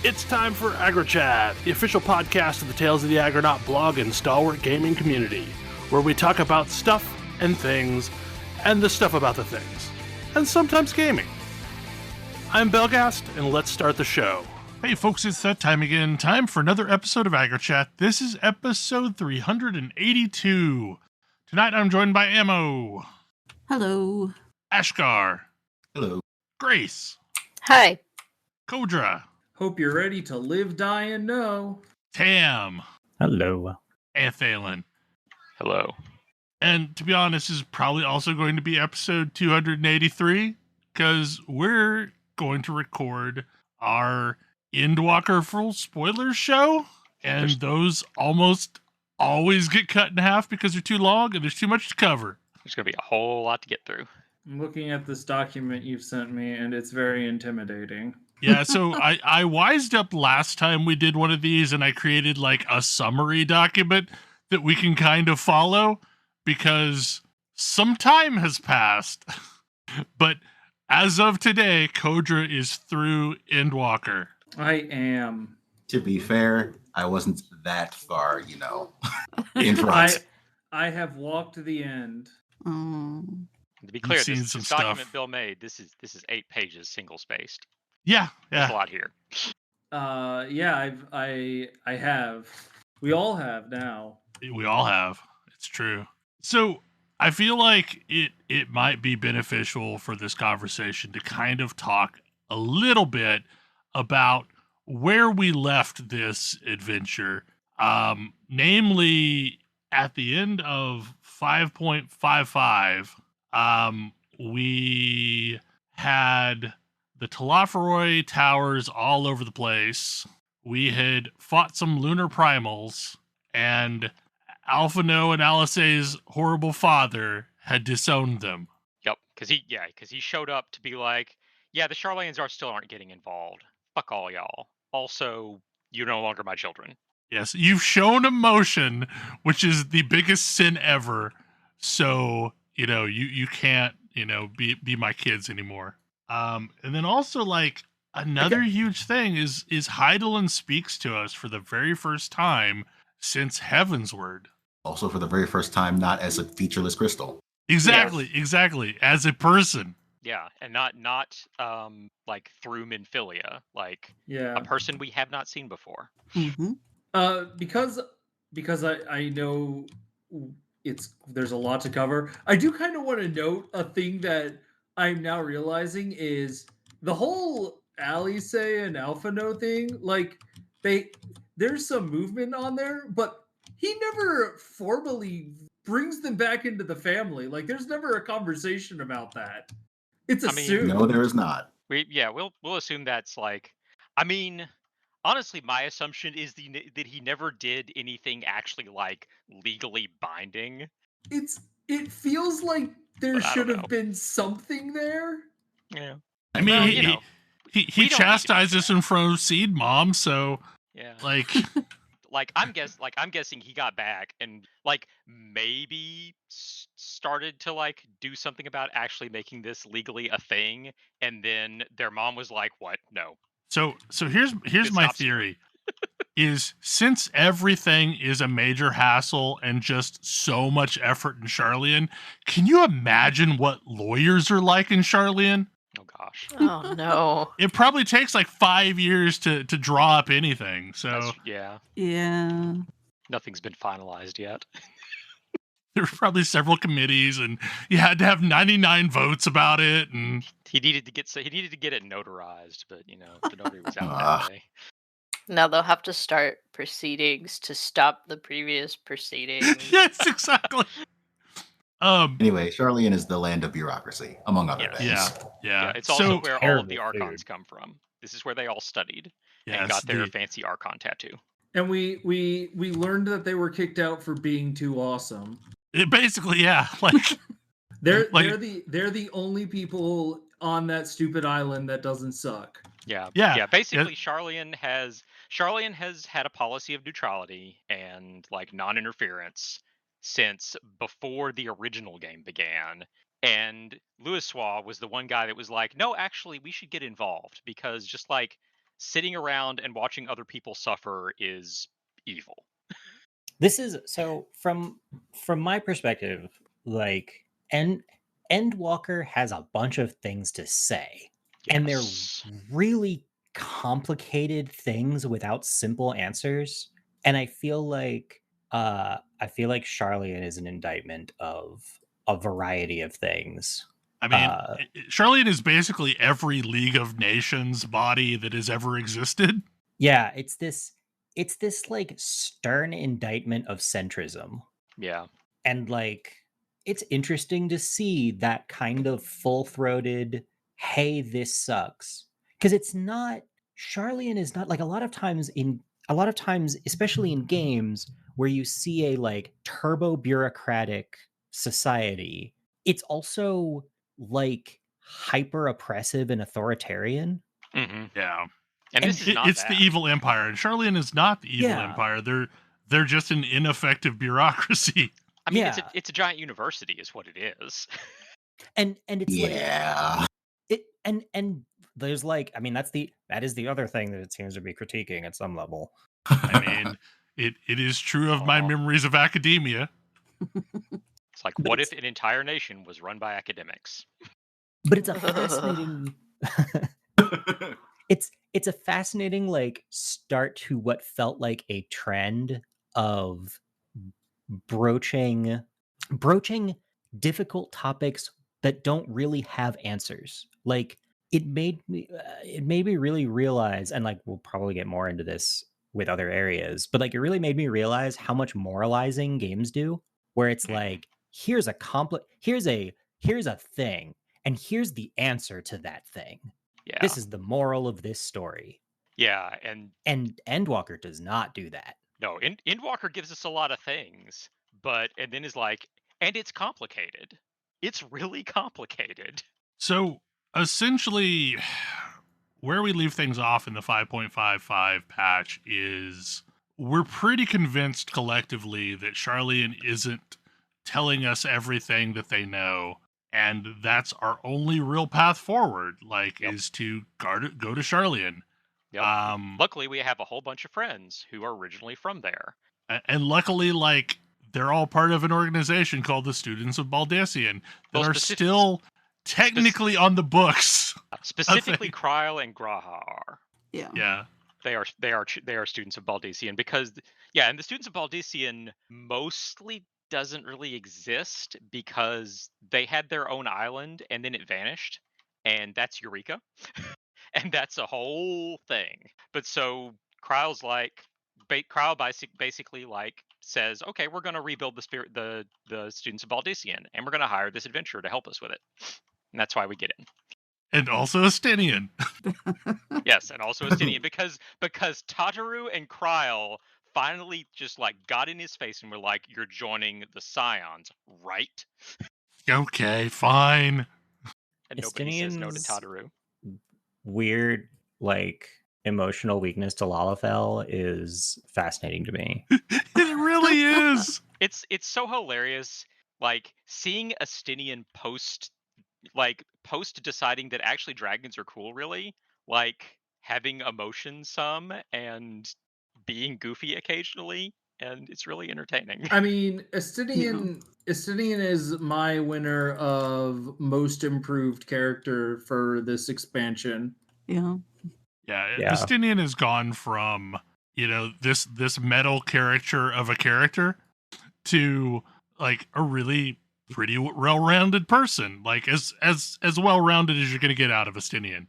It's time for AggroChat, the official podcast of the Tales of the Aggronaut blog and stalwart gaming community, where we talk about stuff and things, and the stuff about the things, and sometimes gaming. I'm Belghast, and let's start the show. Hey folks, it's that time again. Time for another episode of AggroChat. This is episode 382. Tonight I'm joined by Ammo. Hello. Ashgar. Hello. Grace. Hi. Kodra. Hope you're ready to live, die, and know. Tam. Hello. And Thalen. Hello. And to be honest, this is probably also going to be episode 283, because we're going to record our Endwalker full spoilers show, and those almost always get cut in half because they're too long and there's too much to cover. There's going to be a whole lot to get through. I'm looking at this document you've sent me, and it's very intimidating. Yeah, so I wised up last time we did one of these, and I created like a summary document that we can kind of follow, because some time has passed. But as of today, Kodra is through Endwalker. I am. To be fair, I wasn't that far, in front. I have walked to the end. To be clear, You've seen this some document stuff. Bill made, this is 8 pages, single spaced. Yeah. There's a lot here. Yeah, I have. We all have now. We all have. It's true. So I feel like it might be beneficial for this conversation to kind of talk a little bit about where we left this adventure. Namely, at the end of 5.55, we had the Telophoroi towers all over the place. We had fought some lunar primals, and Alphino and Alice's horrible father had disowned them. Yep, because he showed up to be like, yeah, the Charlayans still aren't getting involved. Fuck all y'all. Also, you're no longer my children. Yes, you've shown emotion, which is the biggest sin ever. So, you can't, be my kids anymore. And then also, like, another huge thing is Heidelin speaks to us for the very first time since Heavensward. Also, for the very first time, not as a featureless crystal. Exactly. As a person. Yeah, and not like through Minfilia, like Yeah. a person we have not seen before. Mm-hmm. Because I know there's a lot to cover. I do kind of want to note a thing that I'm now realizing is the whole Alice and Alphino thing. Like there's some movement on there, but he never formally brings them back into the family. Like there's never a conversation about that. It's assumed. No, there is not. We'll assume that's like, I mean, honestly, my assumption is that he never did anything actually like legally binding. It feels like there But I should don't have know. been something there. Yeah. I mean, Well, he we don't need to chastised us in front of Seed Mom, so, Yeah. like... I'm guessing he got back and like maybe started to like do something about actually making this legally a thing, and then their mom was like, "What? No." So here's my stops here. theory. Is since everything is a major hassle and just so much effort in Charlian, can you imagine what lawyers are like in Charlian? Oh gosh. Oh no. It probably takes like 5 years to draw up anything. So Yeah. Yeah. Nothing's been finalized yet. there were probably several committees, and you had to have 99 votes about it. And He needed to get it notarized, but the notary was out that day. Now they'll have to start proceedings to stop the previous proceedings. yes, exactly. Anyway, Charlian is the land of bureaucracy, among other things. Yeah. Yeah, it's also where all of the terrible archons come from. This is where they all studied and Yes, got their fancy archon tattoo. And we learned that they were kicked out for being too awesome. Basically, yeah. Like They're Like- they're the only people on that stupid island that doesn't suck. Yeah. Basically, Charlian has had a policy of neutrality and like non-interference since before the original game began. And Louisoix was the one guy that was like, no, actually, we should get involved, because just like sitting around and watching other people suffer is evil. This is so from my perspective, like Endwalker has a bunch of things to say, and they're Yes. really complicated things without simple answers. And I feel like Charlian is an indictment of a variety of things. I mean, Charlian is basically every League of Nations body that has ever existed. Yeah, it's this like stern indictment of centrism. Yeah. And like it's interesting to see that kind of full-throated, hey, this sucks. Because it's not, Charlian is not like a lot of times, especially in games where you see a like turbo bureaucratic society, it's also like hyper oppressive and authoritarian. Mm-hmm. Yeah. And this is not it's that. the evil empire, and Charlian is not the evil Yeah. empire. They're just an ineffective bureaucracy. I mean, Yeah. it's a giant university, is what it is. And it's like Yeah. it and there's like, I mean, that is the other thing that it seems to be critiquing at some level. I mean, it is true of my Aw. memories of academia. It's like, But what it's- if an entire nation was run by academics? But it's a fascinating it's a fascinating like start to what felt like a trend of broaching difficult topics that don't really have answers. Like it made me really realize, and like we'll probably get more into this with other areas, but like it really made me realize how much moralizing games do, where it's like, here's a thing, and here's the answer to that thing. Yeah. This is the moral of this story. Yeah, And Endwalker does not do that. no, Endwalker gives us a lot of things, and then is like, and it's complicated. It's really complicated. So essentially, where we leave things off in the 5.55 patch is we're pretty convinced collectively that Charlian isn't telling us everything that they know, and that's our only real path forward, is to go to Charlian. Yep. Luckily, we have a whole bunch of friends who are originally from there. And luckily, they're all part of an organization called the Students of Baldesion that are still technically on the books. Specifically, Kryl and Graha are. Yeah. Yeah. They are students of Baldesion because, and the students of Baldesion mostly doesn't really exist because they had their own island and then it vanished, and that's Eureka. And that's a whole thing. But so Kryl's like, Kryl basically says, okay, we're going to rebuild the students of Baldesion, and we're going to hire this adventurer to help us with it. And that's why we get in. And also Estinian. Yes, and also Estinian because Tataru and Kryl finally just got in his face and were like, you're joining the Scions, right? Okay, fine. And nobody says no to Tataru. Weird, emotional weakness to Lalafell is fascinating to me. It really is. It's so hilarious, seeing Estinian post deciding that actually dragons are cool, really, having emotion some and being goofy occasionally, and it's really entertaining. I mean, Estinian is my winner of most improved character for this expansion. Yeah. Yeah. Estinian has gone from, this metal caricature of a character to a really pretty well-rounded person, as well-rounded as you're going to get out of Estinian.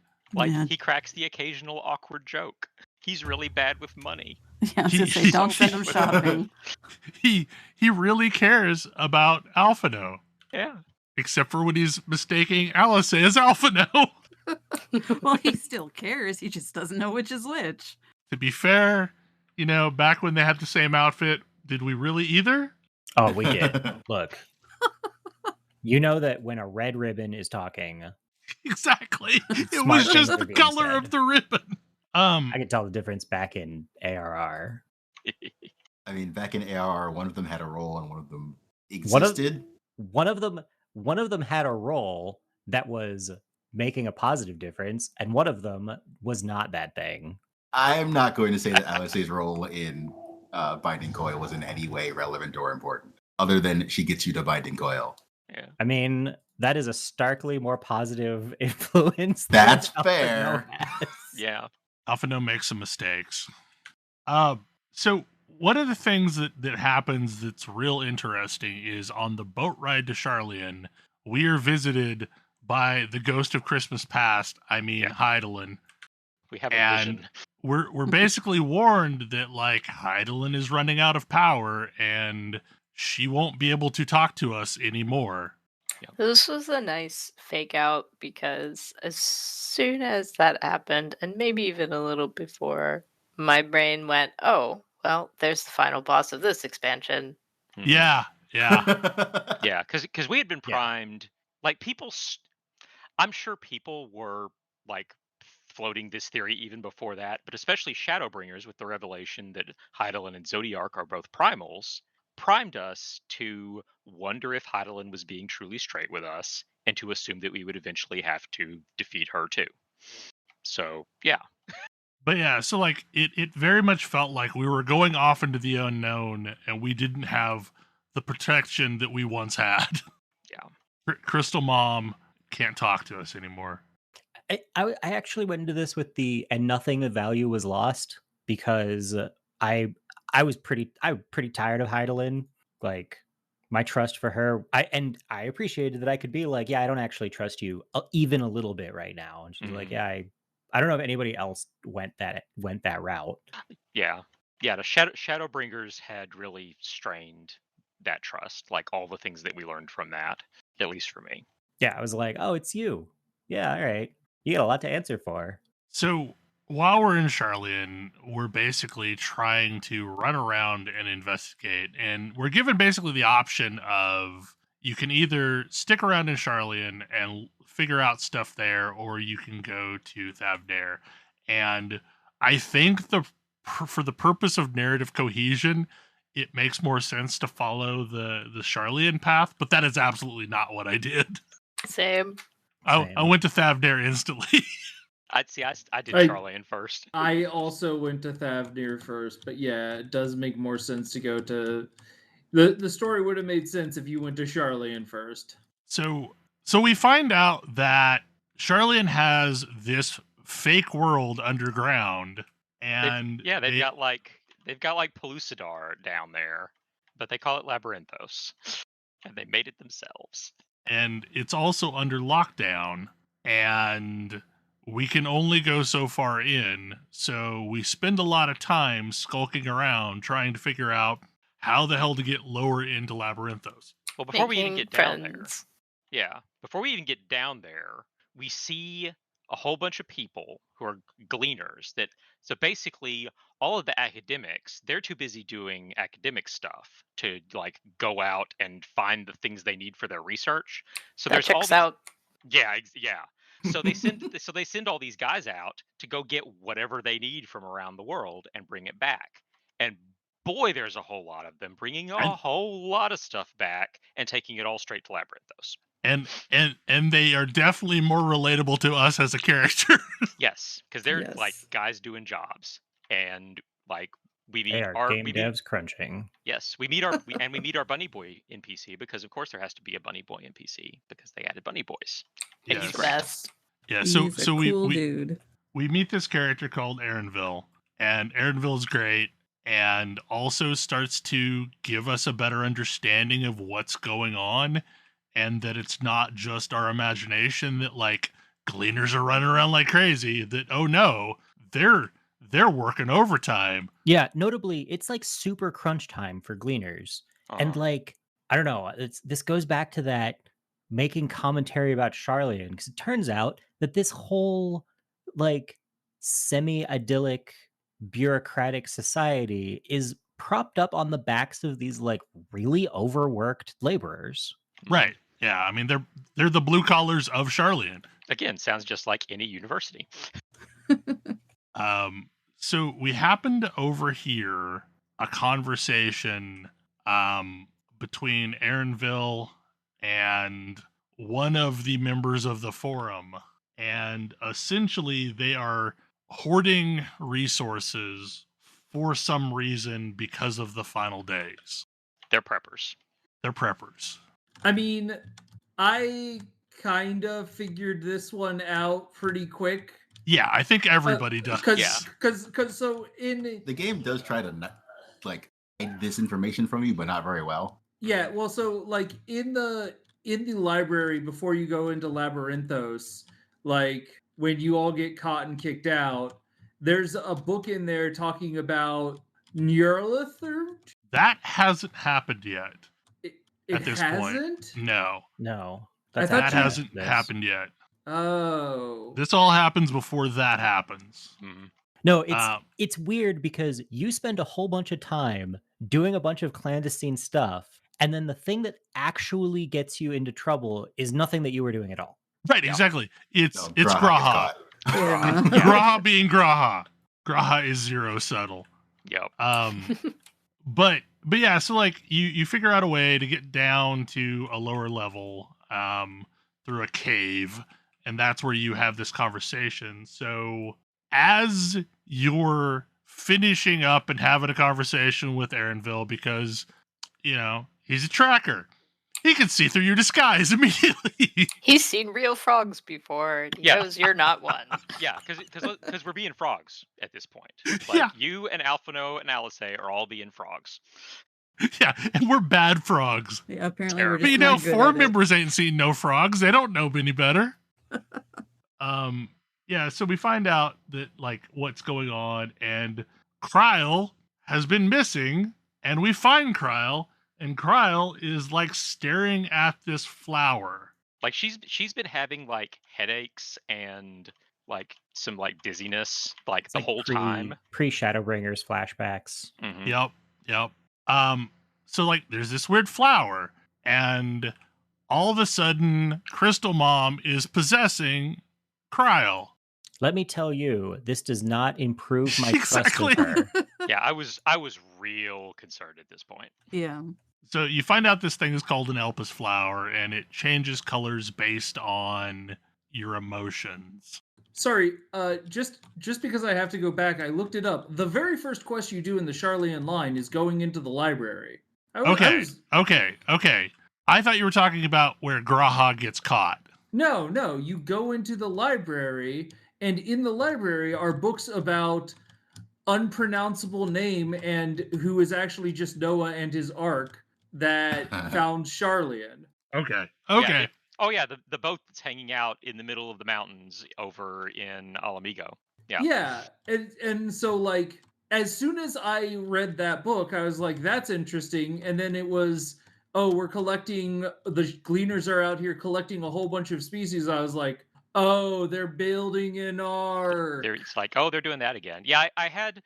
He cracks the occasional awkward joke. He's really bad with money. Yeah, I was gonna say, don't send him shopping. He really cares about Alphino. Yeah. Except for when he's mistaking Alice as Alphino. Well, he still cares. He just doesn't know which is which. To be fair, back when they had the same outfit, did we really either? Oh, we did. Look. You know that when a red ribbon is talking. Exactly. It Smart was things just are the being color said. of the ribbon. I could tell the difference back in ARR. I mean, back in ARR, one of them had a role and one of them existed. One of them had a role that was making a positive difference, and one of them was not that thing. I'm not going to say that Alice's role in Binding Coil was in any way relevant or important, other than she gets you to Binding Coil. Yeah. I mean, that is a starkly more positive influence. That's than fair. Alphino has. Yeah. Alphino makes some mistakes. So one of the things that happens that's real interesting is on the boat ride to Charlian, we are visited by the ghost of Christmas past. I mean, Yeah. Hydaelyn. We have a And vision. we're basically warned that like Hydaelyn is running out of power and she won't be able to talk to us anymore. This was a nice fake out because as soon as that happened, and maybe even a little before, my brain went, oh, well, there's the final boss of this expansion. Mhm. Yeah. Yeah, because we had been Yeah. primed. Like I'm sure people were like floating this theory even before that, but especially Shadowbringers with the revelation that Hydaelyn and Zodiark are both primals, primed us to wonder if Hydaelyn was being truly straight with us and to assume that we would eventually have to defeat her too. So yeah. But yeah, so like it very much felt like we were going off into the unknown and we didn't have the protection that we once had. Yeah. Crystal Mom can't talk to us anymore. I actually went into this with and nothing of value was lost because I was pretty tired of Hydaelyn. Like my trust for her, I appreciated that I could be like, yeah, I don't actually trust you even a little bit right now. And she's like, Mhm. yeah, I don't know if anybody else went that route. Yeah. Yeah, the Shadowbringers had really strained that trust, like all the things that we learned from that, at least for me. Yeah, I was like, oh, it's you. Yeah, all right. You got a lot to answer for. So while we're in Charlian, we're basically trying to run around and investigate, and we're given basically the option of you can either stick around in Charlian and figure out stuff there, or you can go to Thavnair. And I think for the purpose of narrative cohesion, it makes more sense to follow the Charlian path, but that is absolutely not what I did. Same. I went to Thavnair instantly. I did Charlian first. I also went to Thavnair first, but yeah, it does make more sense to go to the story would have made sense if you went to Charlian first. So we find out that Charlian has this fake world underground, and they've got like Pellucidar down there, but they call it Labyrinthos, and they made it themselves. And it's also under lockdown, and we can only go so far in. So we spend a lot of time skulking around trying to figure out how the hell to get lower into Labyrinthos. Well, before we even Making get down there, friends. before we even get down there, we see a whole bunch of people who are gleaners so basically all of the academics, they're too busy doing academic stuff to like go out and find the things they need for their research. So That there's all checks these, out. yeah. So they send all these guys out to go get whatever they need from around the world and bring it back. And boy, there's a whole lot of them bringing a whole lot of stuff back and taking it all straight to Labyrinthos. And they are definitely more relatable to us as a character. Yes, because they're like Yes. guys doing jobs, and like we They meet are our game devs crunching. yes, we meet our we meet our bunny boy NPC because of course there has to be a bunny boy NPC because they added bunny boys. And Yes. he's great. Rest. Yeah, He's so a cool we dude. we meet this character called Aaronville, and Aaronville's great, and also starts to give us a better understanding of what's going on, and that it's not just our imagination that like gleaners are running around like crazy. That oh no, they're working overtime. Yeah, notably, it's like super crunch time for gleaners. And Uh-huh. like, I don't know, this goes back to that making commentary about Charlian, because it turns out that this whole like semi-idyllic bureaucratic society is propped up on the backs of these like really overworked laborers. Right. Yeah, I mean they're the blue collars of Charlian. Again, sounds just like any university. So we happened to overhear a conversation between Aaronville and one of the members of the forum, and essentially they are hoarding resources for some reason because of the final days. They're preppers. They're preppers. I mean, I kind of figured this one out pretty quick. Yeah, I think everybody does. Yeah. Because so in The game does try to like hide this information from you, but not very well. yeah, well, so like in the library before you go into Labyrinthos, like when you all get caught and kicked out, there's a book in there talking about Neuralithur. That hasn't happened yet. It At this point. hasn't. No, No, I that's thought that you- hasn't this. happened yet. Oh, This all happens before that happens. Mhm. No, Um, it's weird because you spend a whole bunch of time doing a bunch of clandestine stuff, and then the thing that actually gets you into trouble is nothing that you were doing at all. Right, Yeah. exactly. It's So it's Graha gets Graha. caught. Yeah. Graha being Graha. Graha is zero subtle. Yep. But yeah, so like you figure out a way to get down to a lower level through a cave, and that's where you have this conversation. So as you're finishing up and having a conversation with Aaronville, because he's a tracker, he can see through your disguise immediately. He's seen real frogs before. And he Yeah. knows you're not one. Yeah, because we're being frogs at this point. Yeah. You and Alphino and Alice are all being frogs. Yeah, and we're bad frogs. Yeah, apparently we're But just not good four at it. members ain't seen no frogs. They don't know any better. Yeah, so we find out that like what's going on, and Kryle has been missing, and we find Kryle, and Kryle is like staring at this flower. Like she's been having like headaches and like some like dizziness like It's the like whole time. Pre Shadowbringers flashbacks. Mhm. Yep. So like there's this weird flower, and all of a sudden Crystal Mom is possessing Kryle. Let me tell you, this does not improve my Exactly. trust of her. Yeah, I was real concerned at this point. Yeah. So you find out this thing is called an Elpis flower, and it changes colors based on your emotions. sorry. Just because I have to go back, I looked it up. The very first quest you do in the Charlian line is going into the library. Okay. I thought you were talking about where Graha gets caught. No, you go into the library, and in the library are books about unpronounceable name and who is actually just Noah and his ark that found Charlian. Okay. Yeah, the boat that's hanging out in the middle of the mountains over in Alamigo. Yeah. Yeah, and so like as soon as I read that book, I was like, that's interesting. And then it was, oh, we're collecting, the gleaners are out here collecting a whole bunch of species. I was like, oh, they're building an ark. It's like, oh, they're doing that again. Yeah, I had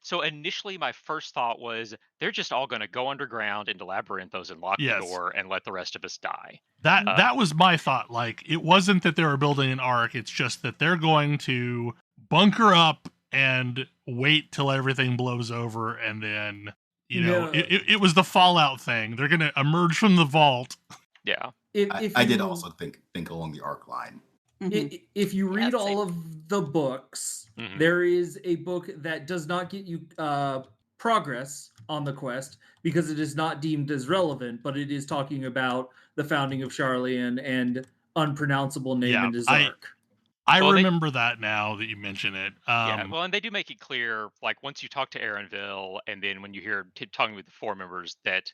so initially my first thought was they're just all going to go underground into Labyrinthos and lock Yes. the door and let the rest of us die. That was my thought. Like, it wasn't that they were building an ark. It's just that they're going to bunker up and wait till everything blows over, and then No. it was the Fallout thing. They're going to emerge from the vault. Yeah. I did also think along the arc line. Mhm. If you read Yeah, all same. of the books, Mhm. there is a book that does not get you progress on the quest because it is not deemed as relevant, but it is talking about the founding of Charlian and unpronounceable name Yeah, and his I- ark. I Well, they- remember that now that you mention it. Yeah, well, and they do make it clear, like once you talk to Aaronville, and then when you hear talking with the four members, that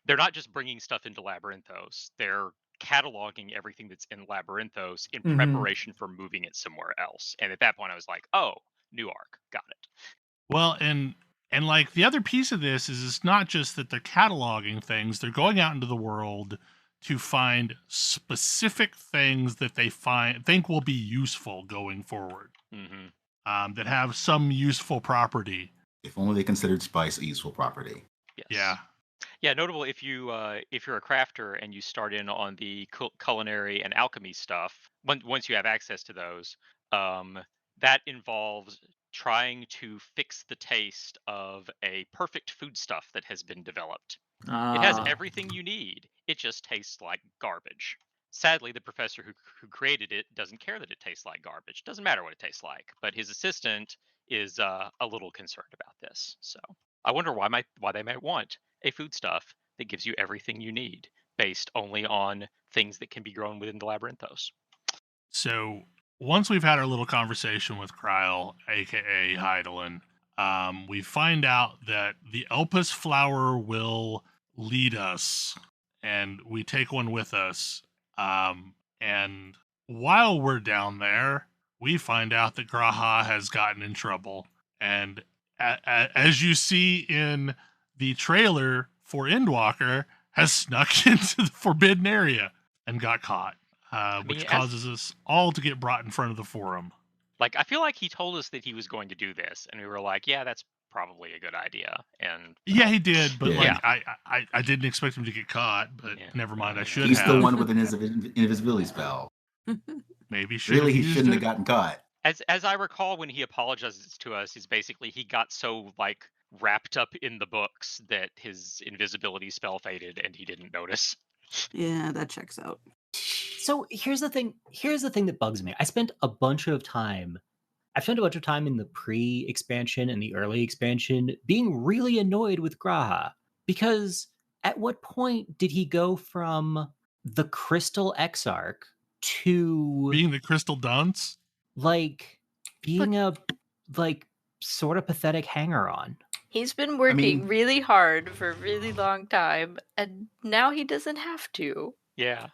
they're not just bringing stuff into Labyrinthos; they're cataloging everything that's in Labyrinthos in Mhm. preparation for moving it somewhere else. And at that point, I was like, "Oh, new arc, got it." Well, and like the other piece of this is it's not just that they're cataloging things; they're going out into the world to find specific things that they think will be useful going forward, Hmm. that have some useful property. If only they considered spice a useful property. Yes. Yeah. Yeah, notable if you're a crafter and you start in on the culinary and alchemy stuff. Once you have access to those, that involves trying to fix the taste of a perfect foodstuff that has been developed. It has everything you need. It just tastes like garbage. sadly, the professor who created it doesn't care that it tastes like garbage. Doesn't matter what it tastes like. But his assistant is a little concerned about this. So I wonder why they might want a foodstuff that gives you everything you need based only on things that can be grown within the labyrinthos. So once we've had our little conversation with Kryl, aka Heidelin, we find out that the Elpis flower will lead us, and we take one with us. And while we're down there, we find out that Graha has gotten in trouble. And as you see in the trailer for Endwalker, has snuck into the forbidden area and got caught, which causes us all to get brought in front of the forum. Like, I feel like he told us that he was going to do this, and we were like, yeah, that's probably a good idea. And yeah, he did, but Yeah. like I didn't expect him to get caught, but Yeah. never mind. I should He's have. the one with an invisibility spell. Maybe should Really, he used shouldn't it. have gotten caught. As I recall, when he apologizes to us, is basically he got so like wrapped up in the books that his invisibility spell faded and he didn't notice. Yeah, that checks out. So here's the thing that bugs me. I've spent a bunch of time in the pre-expansion and the early expansion being really annoyed with Graha, because at what point did he go from the Crystal Exarch to Being the crystal dunce. like being a like sort of pathetic hanger-on? He's been working mean- really hard for a really long time, and now he doesn't have to. Yeah.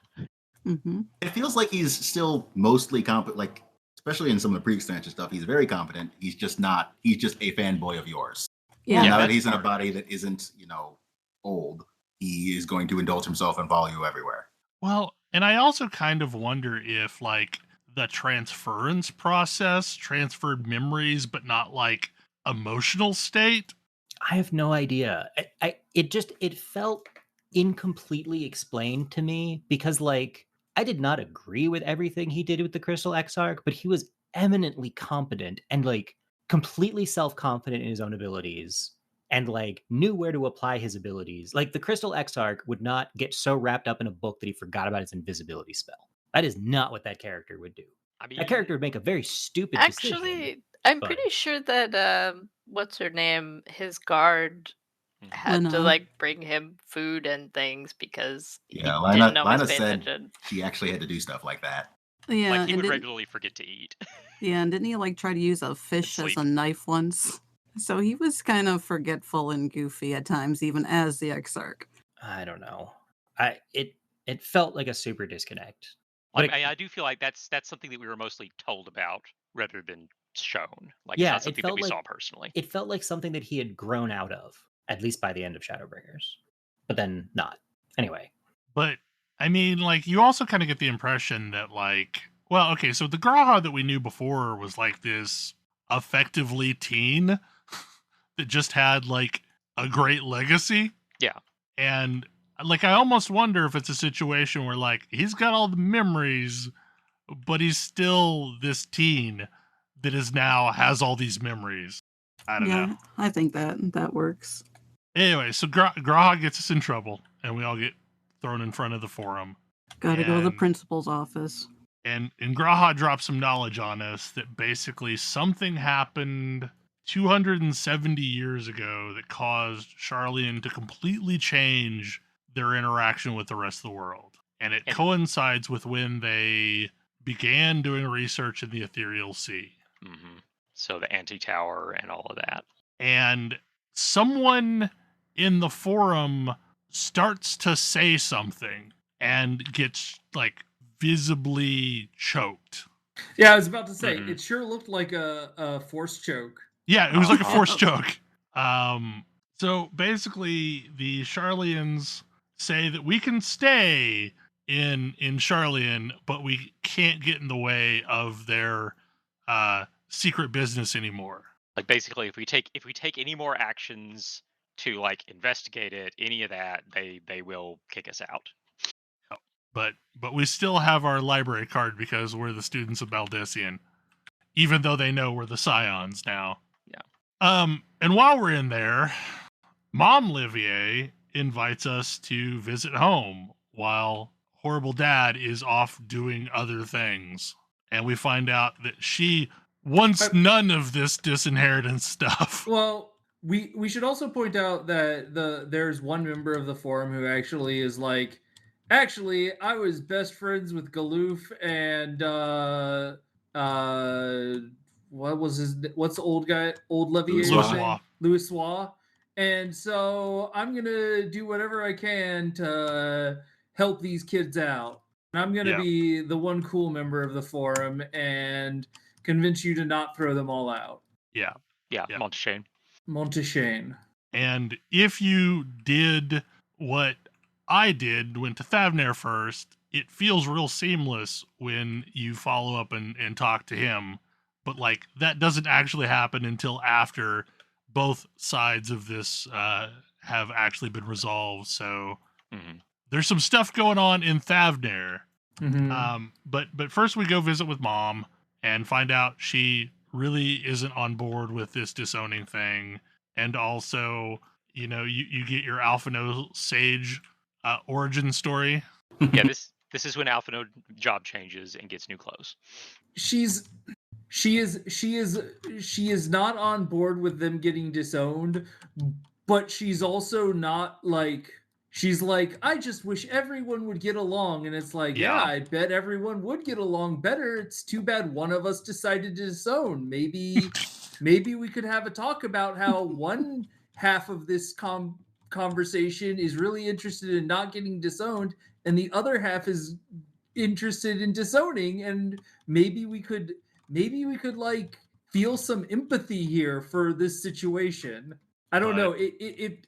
Mm-hmm. It feels like he's still mostly competent, like, especially in some of the pre-expansion stuff. He's very competent. He's just not, he's just a fanboy of yours. Yeah. Now that he's in a body that isn't, old, he is going to indulge himself and follow you everywhere. Well, and I also kind of wonder if like the transference process transferred memories, but not like emotional state. I have no idea. It felt incompletely explained to me, because like I did not agree with everything he did with the Crystal Exarch, but he was eminently competent and like completely self-confident in his own abilities and like knew where to apply his abilities. Like the Crystal Exarch would not get so wrapped up in a book that he forgot about his invisibility spell. That is not what that character would do. I mean, That character would make a very stupid decision. Actually, I'm but- pretty sure that what's her name, his guard Mhm. had to Lena. like bring him food and things because Yeah, he Lena- didn't know Lena to pay said- attention. She actually had to do stuff like that. Yeah, like he and would didn't, regularly forget to eat. yeah, and didn't he like try to use a fish as sleep. a knife once? So he was kind of forgetful and goofy at times, even as the Exarch. I don't know. It felt like a super disconnect. But Like, it- I do feel like that's something that we were mostly told about rather than shown. Like, Yeah, it's not it something that felt we like- saw personally. It felt like something that he had grown out of, at least by the end of Shadowbringers. But then not. Anyway. But I mean, like you also kind of get the impression that like, well, okay, so the Graha that we knew before was like this effectively teen that just had like a great legacy. Yeah. And like I almost wonder if it's a situation where like he's got all the memories, but he's still this teen that is now has all these memories. I don't know. I think that works. Anyway, so Graha gets us in trouble, and we all get thrown in front of the forum. Gotta go to the And- principal's office. And Graha dropped some knowledge on us that basically something happened 270 years ago that caused Charlian to completely change their interaction with the rest of the world. And it And- coincides with when they began doing research in the Ethereal Sea. Hmm. So the anti-tower and all of that. And someone in the forum starts to say something and gets like visibly choked. Yeah, I was about to say Mhm. it sure looked like a force choke. Yeah, it was like a Uh-huh. forced choke. So basically the Charlians say that we can stay in Charlian, but we can't get in the way of their secret business anymore. Like, basically, if we take any more actions to like investigate it, any of that, they will kick us out. But we still have our library card because we're the students of Baldessian, even though they know we're the Scions now. Yeah. And while we're in there, Mom Livier invites us to visit home while horrible dad is off doing other things. And we find out that she wants none of this disinheritance stuff. Well, we should also point out that there's one member of the forum who actually is like, actually, I was best friends with Galoof and what's the old Levier's Louis name? Soir. Louis Soir. And so I'm gonna do whatever I can to help these kids out. And I'm gonna be the one cool member of the forum and convince you to not throw them all out. Yeah. Yeah, Yeah. Monteshane. Monteshane. And if you did what I did, went to Thavner first, it feels real seamless when you follow up and talk to him. But like that doesn't actually happen until after both sides of this have actually been resolved. So there's some stuff going on in Thavner. But first we go visit with Mom and find out she really isn't on board with this disowning thing. And also, you know, you get your Alphino Sage origin story. Yeah, this is when Alphino job changes and gets new clothes. She is not on board with them getting disowned, but she's also not like, she's like, I just wish everyone would get along. And it's like, yeah, I bet everyone would get along better. It's too bad one of us decided to disown. Maybe we could have a talk about how one half of this conversation is really interested in not getting disowned and the other half is interested in disowning, and maybe we could like feel some empathy here for this situation. I don't know. It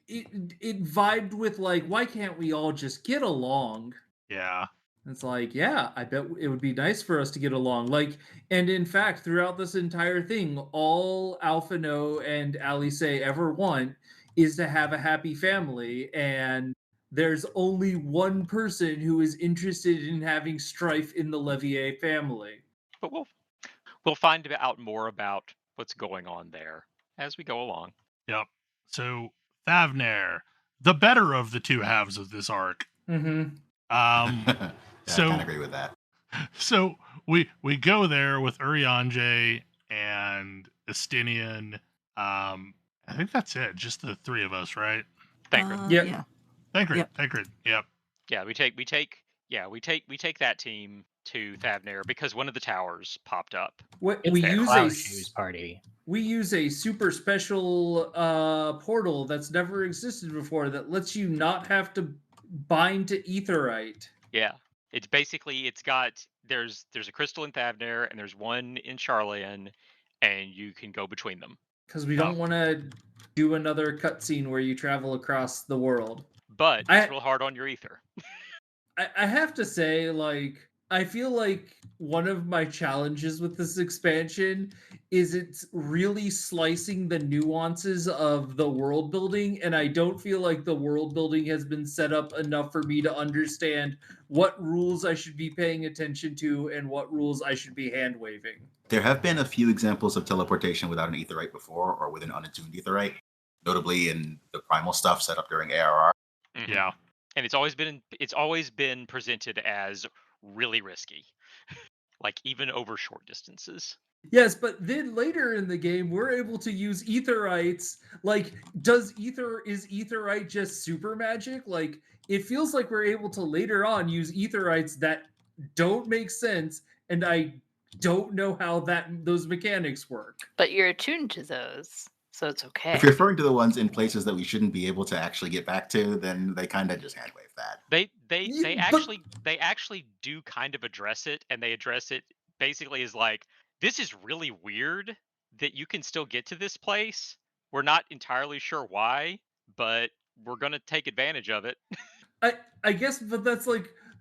vibed with like, why can't we all just get along? Yeah. It's like, yeah, I bet it would be nice for us to get along. Like, and in fact, throughout this entire thing, all Alphino and Alice ever want is to have a happy family, and there's only one person who is interested in having strife in the Levier family. But we'll find out more about what's going on there as we go along. Yep. So Thavner, the better of the two halves of this arc. I So can agree with that. So we go there with Urianger and Estinian. I think that's it. Just the three of us, right? Thancred. Yeah. Thancred. Yep. Yeah, we take that team to Thavner because one of the towers popped up. It's their Cloud Shoes party. We use a super special portal that's never existed before that lets you not have to bind to Aetherite. Yeah. It's basically, there's a crystal in Thavner and there's one in Charlian, and you can go between them. Because we don't want to do another cutscene where you travel across the world. But it's real hard on your ether. I have to say, like, I feel like one of my challenges with this expansion is it's really slicing the nuances of the world building, and I don't feel like the world building has been set up enough for me to understand what rules I should be paying attention to and what rules I should be hand-waving. There have been a few examples of teleportation without an Aetherite before, or with an unattuned Aetherite, notably in the primal stuff set up during ARR. Mm-hmm. Yeah. And it's always been presented as really risky. Like even over short distances. Yes, but then later in the game, we're able to use Aetherites. Like, is Aetherite just super magic? Like, it feels like we're able to later on use Aetherites that don't make sense, and I don't know how those mechanics work. But you're attuned to those, so it's okay. If you're referring to the ones in places that we shouldn't be able to actually get back to, then they kind of just handwave that. They actually do kind of address it, and they address it basically as like, this is really weird that you can still get to this place. We're not entirely sure why, but we're going to take advantage of it. I guess, but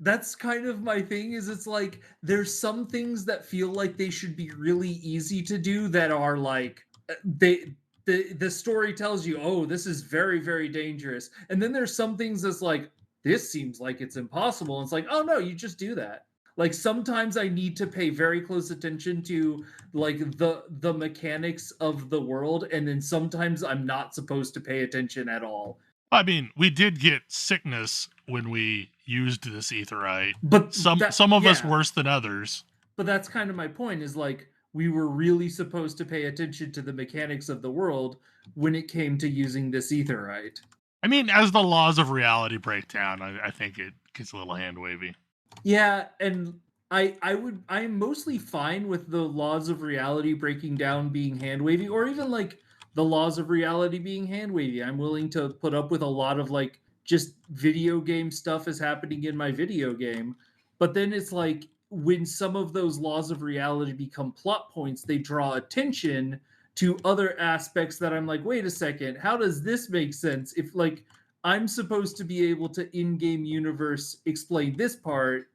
that's kind of my thing, is it's like there's some things that feel like they should be really easy to do that are like the story tells you, oh, this is very, very dangerous. And then there's some things that's like, this seems like it's impossible. And it's like, oh no, you just do that. Like sometimes I need to pay very close attention to like the mechanics of the world, and then sometimes I'm not supposed to pay attention at all. I mean, we did get sickness when we used this etherite. But Some of us yeah. worse than others. But that's kind of my point, is like, we were really supposed to pay attention to the mechanics of the world when it came to using this etherite. I mean, as the laws of reality break down, I think it gets a little hand wavy. Yeah, and I'm mostly fine with the laws of reality breaking down being hand wavy, or even like the laws of reality being hand wavy. I'm willing to put up with a lot of like just video game stuff is happening in my video game. But then it's like, when some of those laws of reality become plot points, they draw attention to other aspects that I'm like, wait a second, how does this make sense? If like I'm supposed to be able to in-game universe explain this part,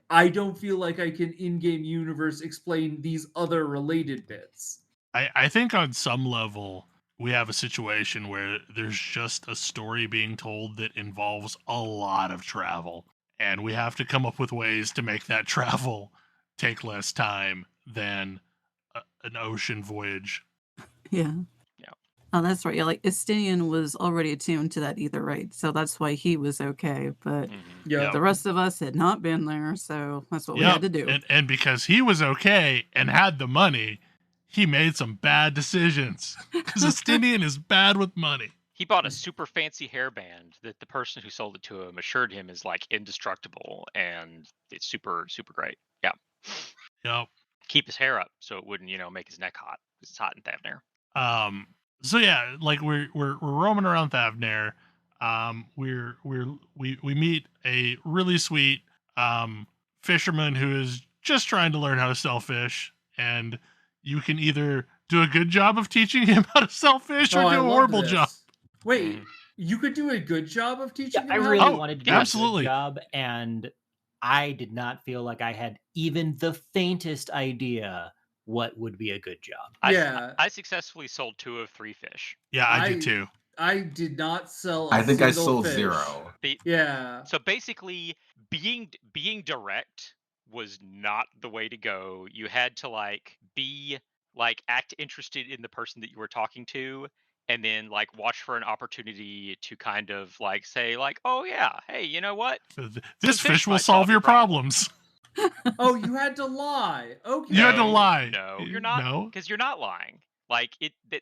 I don't feel like I can in-game universe explain these other related bits. I think on some level, we have a situation where there's just a story being told that involves a lot of travel. And we have to come up with ways to make that travel take less time than an ocean voyage. Yeah. Yeah. Oh, that's right. Yeah, like Estinian was already attuned to that etherite, so that's why he was okay. But Yeah. the rest of us had not been there, so that's what we had to do. And because he was okay and had the money, he made some bad decisions. Because Estinian is bad with money. He bought a super fancy hairband that the person who sold it to him assured him is like indestructible, and it's super, super great. Yeah. Yep. Keep his hair up so it wouldn't, make his neck hot, because it's hot in Thavnair. So yeah, like we're roaming around Thavnair. We meet a really sweet fisherman who is just trying to learn how to sell fish, and you can either do a good job of teaching him how to sell fish or do a horrible job. Wait, you could do a good job of teaching him I how really to... wanted to do absolutely. a good job, and I did not feel like I had even the faintest idea what would be a good job. I successfully sold 2 of 3 fish. Yeah, I did too. I did not sell I think I single sold fish. 0. Yeah. So basically, being direct was not the way to go. You had to act interested in the person that you were talking to, and then watch for an opportunity to kind of say oh yeah, hey, you know what? This fish will solve your problems. Oh, you had to lie. Okay. You had to lie. No, you're not. No, because you're not lying.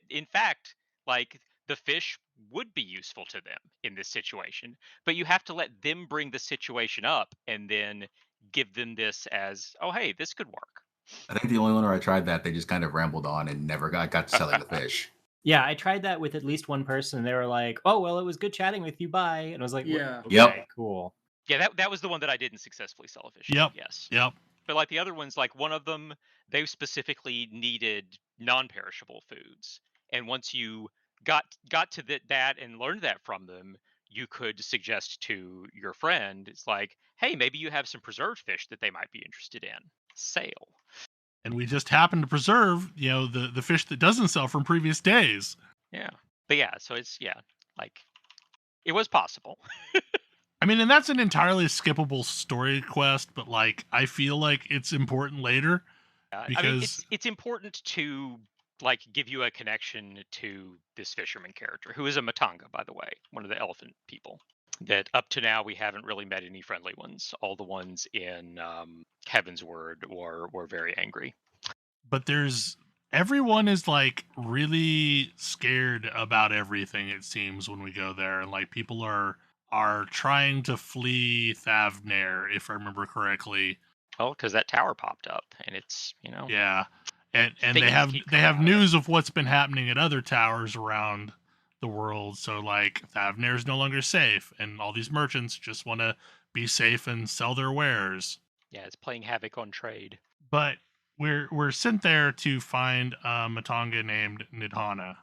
In fact, the fish would be useful to them in this situation, but you have to let them bring the situation up and then give them this as, oh hey, this could work. I think the only one where I tried that, they just kind of rambled on and never got to selling the fish. Yeah, I tried that with at least one person. They were like, "Oh, well, it was good chatting with you. Bye." And I was like, Yeah. Okay, Yep. cool." Yeah, that was the one that I didn't successfully sell a fish. Yep. Yes. Yep. But the other ones, one of them, they specifically needed non-perishable foods, and once you got to that and learned that from them, you could suggest to your friend, it's like, hey, maybe you have some preserved fish that they might be interested in. Sale. And we just happen to preserve, the fish that doesn't sell from previous days. Yeah. But yeah, so it's, it was possible. I mean, and that's an entirely skippable story quest, but I feel like it's important later. Because... I mean, it's important to give you a connection to this fisherman character, who is a Matanga, by the way, one of the elephant people. That up to now we haven't really met any friendly ones. All the ones in Heaven's Word were very angry. But everyone is really scared about everything, it seems, when we go there, and people are trying to flee Thavnair, if I remember correctly. Oh, because that tower popped up, and it's Yeah, and they have news of what's been happening at other towers around the world. So Thavnair is no longer safe, and all these merchants just want to be safe and sell their wares. Yeah, it's playing havoc on trade. But we're sent there to find a Matanga named Nidhana,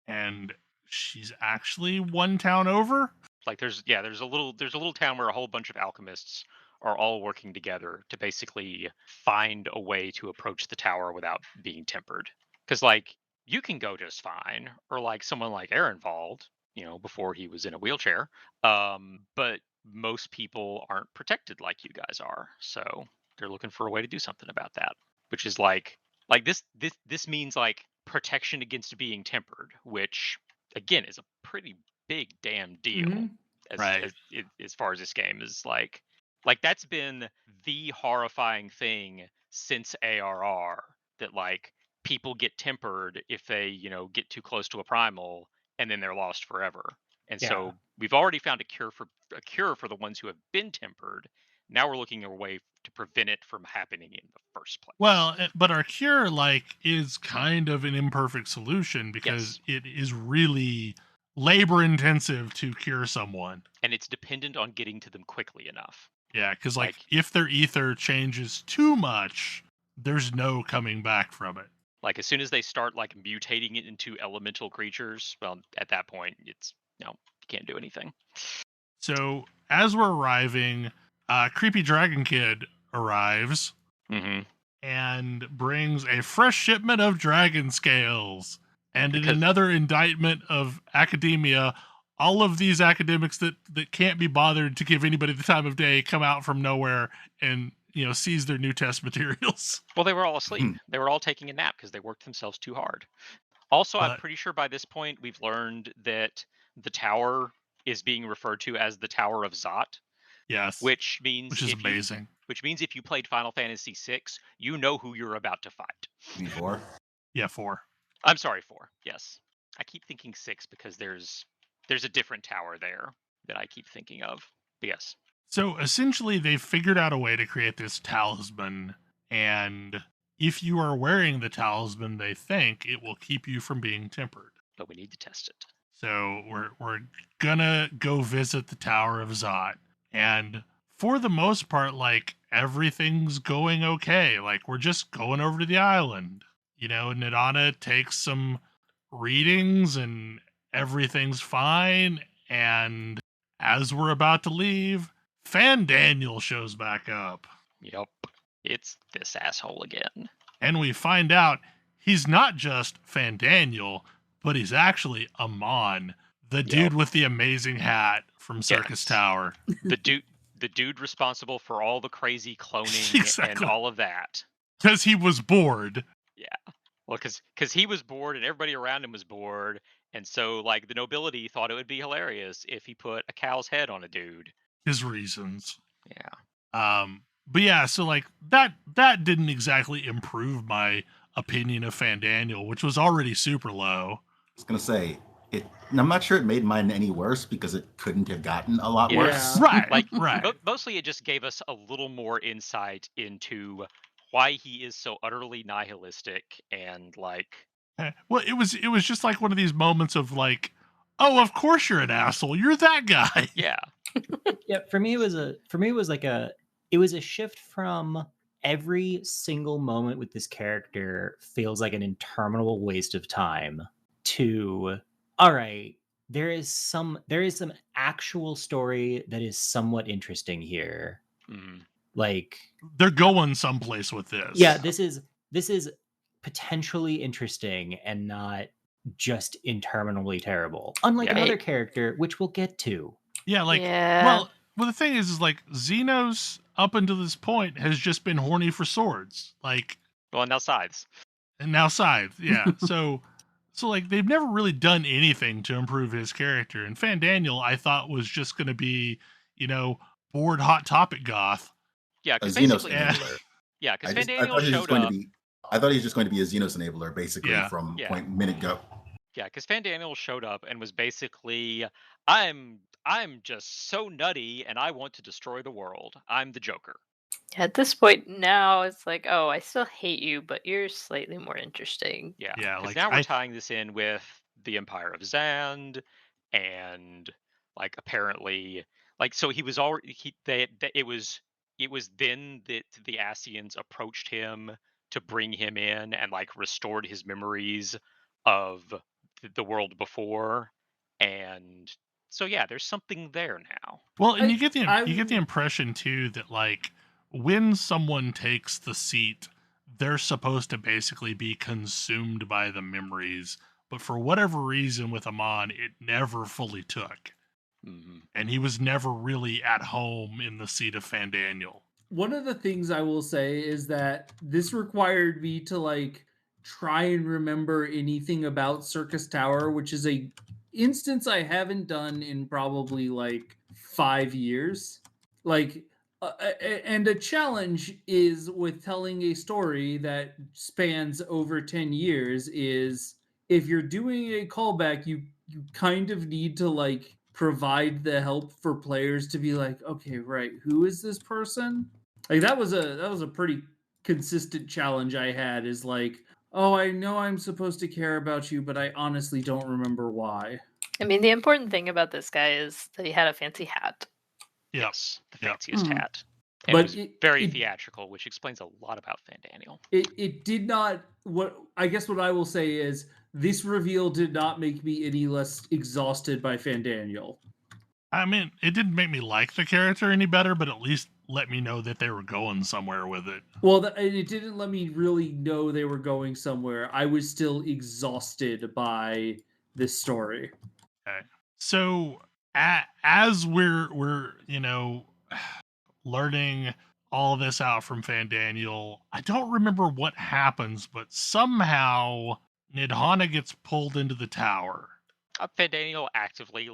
and she's actually one town over. There's a little town where a whole bunch of alchemists are all working together to basically find a way to approach the tower without being tempered. Because you can go just fine, or someone like Ehrenwald, before he was in a wheelchair. But most people aren't protected like you guys are, so they're looking for a way to do something about that. Which is this means protection against being tempered, which again is a pretty big damn deal. Mm-hmm. Right. as far as this game is like that's been the horrifying thing since ARR, that like people get tempered if they, get too close to a primal, and then they're lost forever. And Yeah. so we've already found a cure for the ones who have been tempered. Now we're looking at a way to prevent it from happening in the first place. Well, but our cure is kind of an imperfect solution because it is really labor intensive to cure someone. And it's dependent on getting to them quickly enough. Yeah, because if their ether changes too much, there's no coming back from it. Like as soon as they start like mutating it into elemental creatures, well, at that point, it's you can't do anything. So as we're arriving, creepy dragon kid arrives and brings a fresh shipment of dragon scales. And in another indictment of academia, all of these academics that can't be bothered to give anybody the time of day come out from nowhere and seize their new test materials. Well, they were all asleep. They were all taking a nap because they worked themselves too hard. Also, I'm pretty sure by this point we've learned that the tower is being referred to as the Tower of Zot. Yes. Which is amazing. Which means if you played Final Fantasy VI, you know who you're about to fight. You mean 4? Yeah, 4. I'm sorry, 4. Yes. I keep thinking 6 because there's a different tower there that I keep thinking of. But yes. So essentially they've figured out a way to create this talisman, and if you are wearing the talisman, they think it will keep you from being tempered. But we need to test it. So we're gonna go visit the Tower of Zot, and for the most part, like, everything's going okay. Like, we're just going over to the island. Nidana takes some readings and everything's fine, and as we're about to leave, Fan Daniel shows back up. Yep. It's this asshole again. And we find out he's not just Fan Daniel, but he's actually Amon, the dude with the amazing hat from Circus Tower. The dude responsible for all the crazy cloning and all of that. Because he was bored. Yeah. Well, because he was bored and everybody around him was bored. And so, like, the nobility thought it would be hilarious if he put a cow's head on a dude. His reasons. Yeah. But yeah, so, like, that didn't exactly improve my opinion of Fan Daniel, which was already super low. I was going to say, I'm not sure it made mine any worse because it couldn't have gotten a lot worse. Right. Mostly it just gave us a little more insight into why he is so utterly nihilistic and like. Well, it was just like one of these moments of like, oh, of course you're an asshole. You're that guy. Yeah. Yeah. For me, it was a shift from every single moment with this character feels like an interminable waste of time to, all right, there is some actual story that is somewhat interesting here. Like, they're going someplace with this. Yeah, this is potentially interesting and not just interminably terrible. Unlike another character, which we'll get to. Yeah, like, well, the thing is like Xenos up until this point has just been horny for swords. Like, well, and now scythes. Yeah. So like they've never really done anything to improve his character. And Fan Daniel, I thought, was just going to be, bored Hot Topic goth. Yeah, because basically, yeah, because Fan Daniel showed up. I thought he was just going to be a Xenos enabler, basically, from minute go. Yeah, because Fan Daniel showed up and was basically, I'm just so nutty and I want to destroy the world. I'm the Joker. At this point now, it's like, oh, I still hate you, but you're slightly more interesting. Yeah, because now we're tying this in with the Empire of Zand, and like apparently, like, so he was already it was then that the Ascians approached him to bring him in and like restored his memories of the world before, and so yeah, there's something there now. Well, and you get the impression too that like when someone takes the seat, they're supposed to basically be consumed by the memories, but for whatever reason with Amon, it never fully took. And he was never really at home in the seat of Fan Daniel. One of the things I will say is that this required me to like try and remember anything about Circus Tower, which is a instance I haven't done in probably like 5 years. Like, and a challenge is with telling a story that spans over 10 years is if you're doing a callback, you kind of need to like provide the help for players to be like, okay, right, who is this person? Like that was a pretty consistent challenge I had, is like, oh, I know I'm supposed to care about you, but I honestly don't remember why. I mean, the important thing about this guy is that he had a fancy hat. Yeah. Yes, the Yeah. fanciest Hmm. hat. And But it was very it- theatrical, which explains a lot about Fandaniel. It did not. What I guess what I will say is this reveal did not make me any less exhausted by Fandaniel. I mean, it didn't make me like the character any better, but at least let me know that they were going somewhere with it. Well, and it didn't let me really know they were going somewhere. I was still exhausted by this story. Okay. So as we're learning all this out from Fandaniel, I don't remember what happens, but somehow Nidhana gets pulled into the tower. Fandaniel actively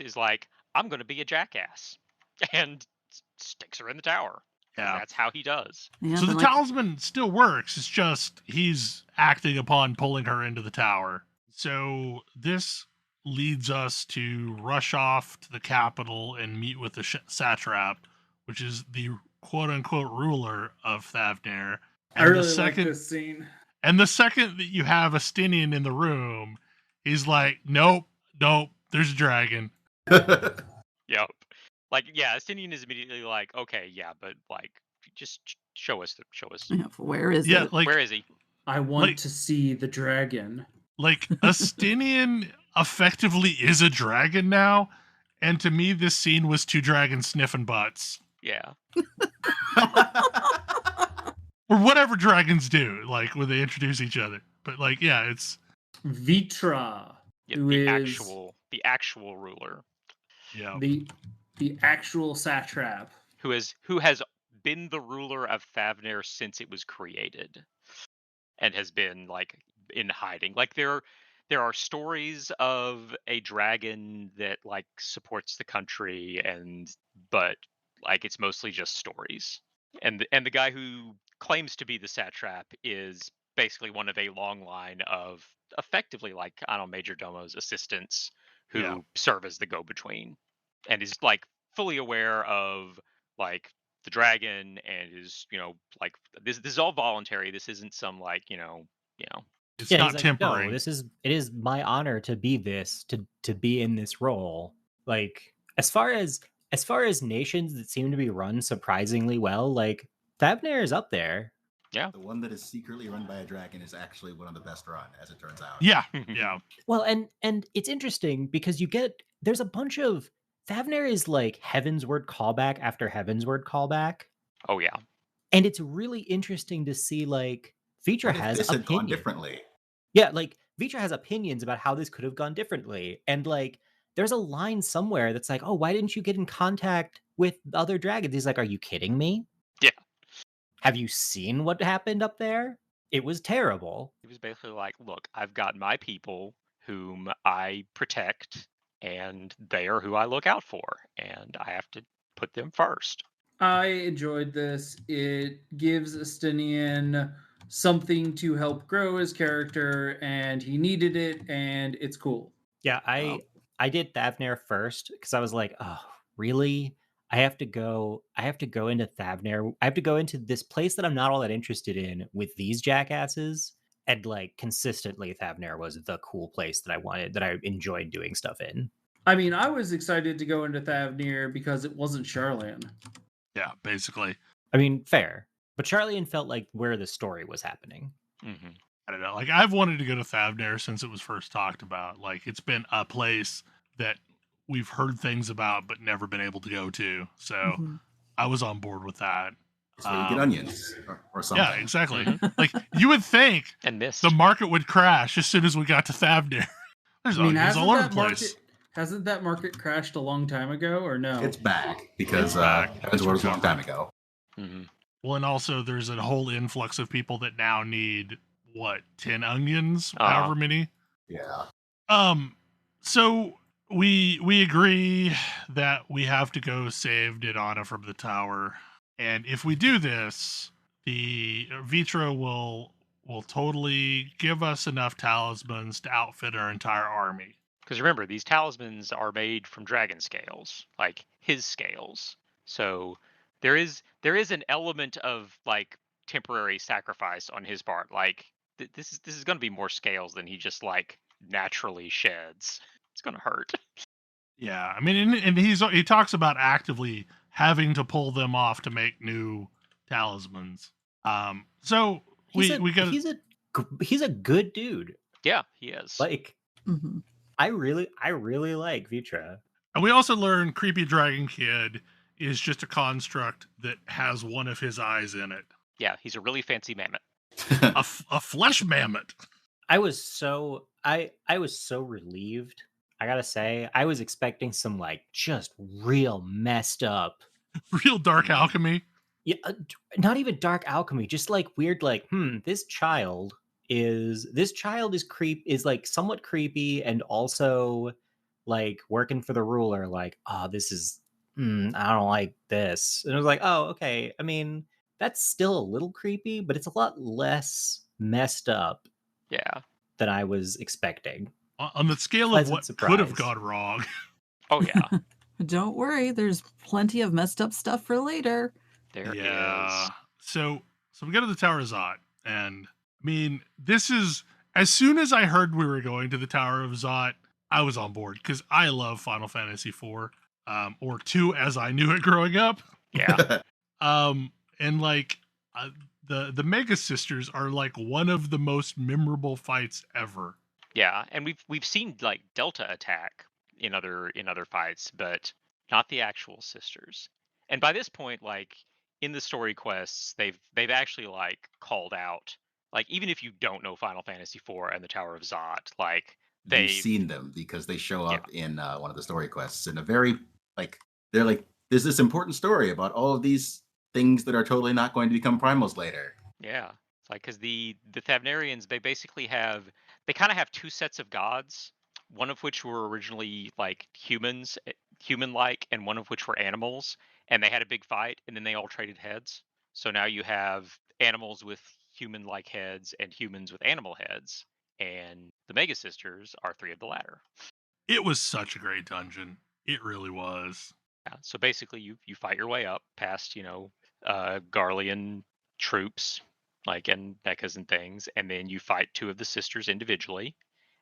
is like, I'm going to be a jackass, and sticks her in the tower. Yeah. That's how he does. Yeah, So the but like, talisman still works. It's just he's acting upon pulling her into the tower. So this leads us to rush off to the capital and meet with the satrap, which is the quote-unquote ruler of Thavnir. I really like this scene. And the second that you have Astinian in the room, he's like, nope, there's a dragon. Yep. Like, yeah, Astinian is immediately like, okay, yeah, but like, just show us. yeah, where is Yeah, it? like, Where is he? I want like- to see the dragon. like Astinian effectively is a dragon now. And to me, this scene was two dragons sniffing butts. Yeah. Or whatever dragons do, like when they introduce each other. But like, yeah, it's Vitra, Yeah, who the is actual ruler, yeah. the actual satrap. who has been the ruler of Thavnir since it was created, and has been like in hiding. Like there are stories of a dragon that like supports the country, but like it's mostly just stories. And the guy who claims to be the satrap is basically one of a long line of effectively like, I don't know, major domos, assistants who Yeah. serve as the go-between, and is like fully aware of like the dragon, and is like this is all voluntary. This isn't some like It's Yeah, not he's like, tempering. no, it is my honor to be to be in this role. Like as far as nations that seem to be run surprisingly well, like Thavnir is up there. The one that is secretly run by a dragon is actually one of the best run, as it turns out. Yeah, yeah. Well, and it's interesting because there's a bunch of Thavnir is like Heavensward callback after Heavensward callback. Oh yeah. And it's really interesting to see like Vitra What if has this had gone opinions. differently. Yeah, like Vitra has opinions about how this could have gone differently. And like there's a line somewhere that's like, oh, why didn't you get in contact with the other dragons? He's like, are you kidding me? Yeah. Have you seen what happened up there? It was terrible. He was basically like, look, I've got my people whom I protect, and they are who I look out for, and I have to put them first. I enjoyed this. It gives Astinian something to help grow his character, and he needed it, and it's cool. Yeah, I did Thavnir first because I was like, oh, really? I have to go into Thavnir. I have to go into this place that I'm not all that interested in with these jackasses. And like consistently, Thavnir was the cool place that I enjoyed doing stuff in. I mean, I was excited to go into Thavnir because it wasn't Charlan. Yeah, basically. I mean, fair. But Charlian felt like where the story was happening. Mm-hmm. I don't know. Like I've wanted to go to Thavnir since it was first talked about. Like it's been a place that we've heard things about but never been able to go to. So Mhm. I was on board with that. It's where you get onions or something. Yeah, exactly. Like you would think And missed. the market would crash as soon as we got to Thavnir. There's I mean, onions all over the place. Hasn't that market crashed a long time ago, or no? It's back because It's back. that was a long time ago. Mm-hmm. Well, and also there's a whole influx of people that now need 10 onions, however many. Yeah. So we agree that we have to go save Nidana from the tower, and if we do this, the Vitra will totally give us enough talismans to outfit our entire army. Because remember, these talismans are made from dragon scales, like his scales. So there is an element of like temporary sacrifice on his part. Like this is going to be more scales than he just like naturally sheds. It's going to hurt. Yeah, I mean, and he talks about actively having to pull them off to make new talismans. So we got he's a good dude. Yeah, he is. Like, hmm I really like Vitra. and we also learn creepy dragon kid is just a construct that has one of his eyes in it. Yeah, he's a really fancy mammoth. A flesh mammoth. I was so relieved. I gotta say, I was expecting some like just real messed up, Real dark alchemy. yeah, not even dark alchemy, just like weird, like this child is like somewhat creepy and also like working for the ruler. Like, oh, this is I don't like this, and I was like, oh, okay. I mean, that's still a little creepy, but it's a lot less messed up Yeah. than I was expecting. On the scale of Pleasant what could have surprise. gone wrong. Oh yeah. Don't worry, there's plenty of messed up stuff for later. There Yeah. is. So we go to the Tower of Zot, and I mean, this is as soon as I heard we were going to the Tower of Zot, I was on board because I love Final Fantasy IV, or 2 as I knew it growing up. Yeah. And like the Mega Sisters are like one of the most memorable fights ever. Yeah, and we've seen like Delta attack in other fights, but not the actual sisters. And by this point, like in the story quests, they've actually like called out, like even if you don't know Final Fantasy IV and the Tower of Zot, like You've seen them because they show up in one of the story quests in a very they're like there's this important story about all of these things that are totally not going to become primals later. Yeah, it's like because the Thavnarians they kind of have two sets of gods, one of which were originally like humans, human-like, and one of which were animals, and they had a big fight, and then they all traded heads. So now you have animals with human-like heads and humans with animal heads, and the Mega Sisters are three of the latter. It was such a great dungeon. It really was. Yeah, so basically, you fight your way up past Garlean troops, like and mechas and things, and then you fight two of the sisters individually,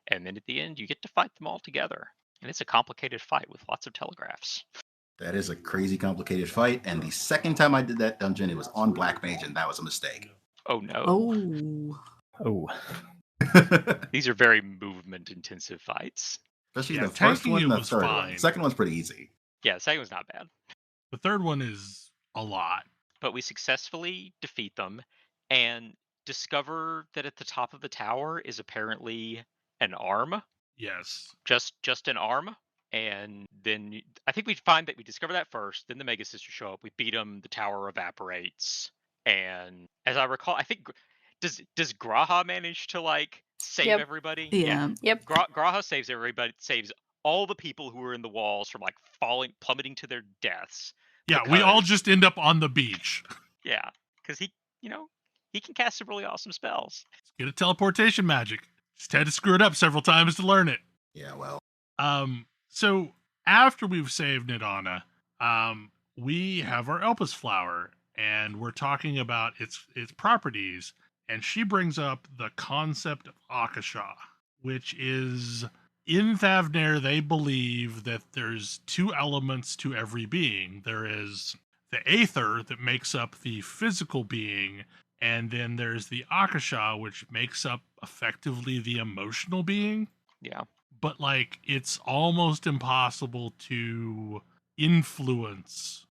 and then at the end you get to fight them all together. And it's a complicated fight with lots of telegraphs. That is a crazy complicated fight, and the second time I did that dungeon, it was on Black Mage, and that was a mistake. Oh no. Oh. These are very movement intensive fights. Especially Yeah, the first tanking one, it the was third fine. one. Second one's pretty easy. Yeah, the second one's not bad. The third one is a lot. But we successfully defeat them and discover that at the top of the tower is apparently an arm. Yes. Just an arm. And then I think we find that we discover that first. Then the Mega Sisters show up. We beat them. The tower evaporates. And as I recall, I think does Graha manage to like save Yep. everybody? Yeah. Yep. Graha saves everybody. Saves all the people who were in the walls from like plummeting to their deaths. Yeah, we all Because- just end up on the beach. Yeah, because he can cast some really awesome spells. Get a teleportation magic. Just had to screw it up several times to learn it. Yeah, well. So after we've saved Nidana, we have our Elpis flower, and we're talking about its properties, and she brings up the concept of Akasha, which is in Thavnair, they believe that there's two elements to every being. There is the Aether that makes up the physical being, and then there's the Akasha, which makes up effectively the emotional being. Yeah. But like it's almost impossible to influence